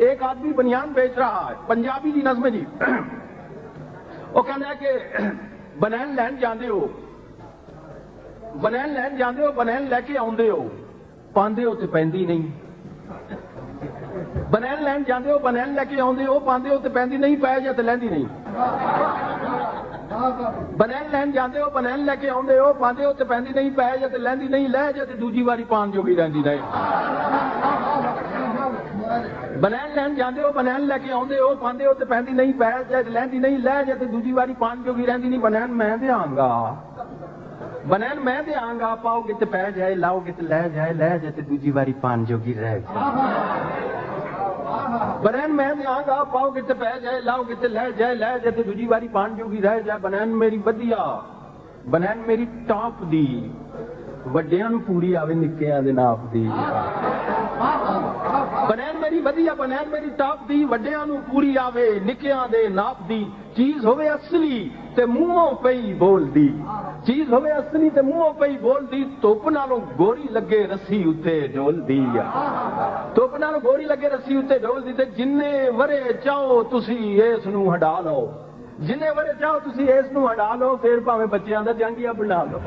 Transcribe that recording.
एक आदमी बनियान बेच रहा है, पंजाबी दी नज़म जी। वो कहना है कि बनैन लैन जाते हो, बनैन लैन जाते हो, बनैन लैके आउंदे हो, पांदे हो ते पैंदी नहीं। बनैन लैन जाते हो, बनैन लैके आउंदे हो, पांदे हो ते पैंदी नहीं, पै जा ते लैंदी नहीं। बनैन लैन जाते हो, बनैन लैके आउंदे हो, पांदे हो ते पैंदी नहीं, पै जा ते लैंदी नहीं, लै जा ते दूजी वारी पान जोगी रहिंदी नहीं। बनैन लैन जाते हो, बनैन लैके आउंदे हो, पांदे हो ते पैंदी नहीं, पै जा ते लैंदी नहीं, लै जा ते दूजी वारी पान जोगी रहिंदी नहीं। बनैन मैं देआंगा, बनैन मैं देआंगा, पाओगे ते पै जाए, लाओगे ते लै जाए, लै जा ते दूजी वारी पान जोगी रह जाए। बनैन मैं देआंगा, पाओगे ते पै जाए, लाओगे ते लै जाए, लै जाए ते दूजी वारी पान जोगी रह जाए। बनैन मेरी वधिया, बनैन मेरी टॉप दी, ਵੱਡਿਆਂ ਨੂੰ ਪੂਰੀ ਆਵੇ ਨਿੱਕਿਆਂ ਦੇ ਨਾਪ ਦੀ। बनैन मेरी वधिया, बनैन मेरी टॉप दी, ਵੱਡਿਆਂ ਨੂੰ ਪੂਰੀ ਆਵੇ ਨਿੱਕਿਆਂ ਦੇ ਨਾਪ ਦੀ। चीज होवे असली ते मूंहों पई बोलदी, चीज होवे असली ते मूंहों पई बोलदी। धुप नालों गोरी लगे रस्सी उत्ते डोलदी, धुप नालों गोरी लगे रस्सी उत्ते डोलदी। ते जिन्ने वरे चाहो तुसी इस नूं हटा लो, जिन्ने वरे चाहो तुसी इस नूं हटा लो, फिर भावें बच्चियां दा जांघिया बना लो।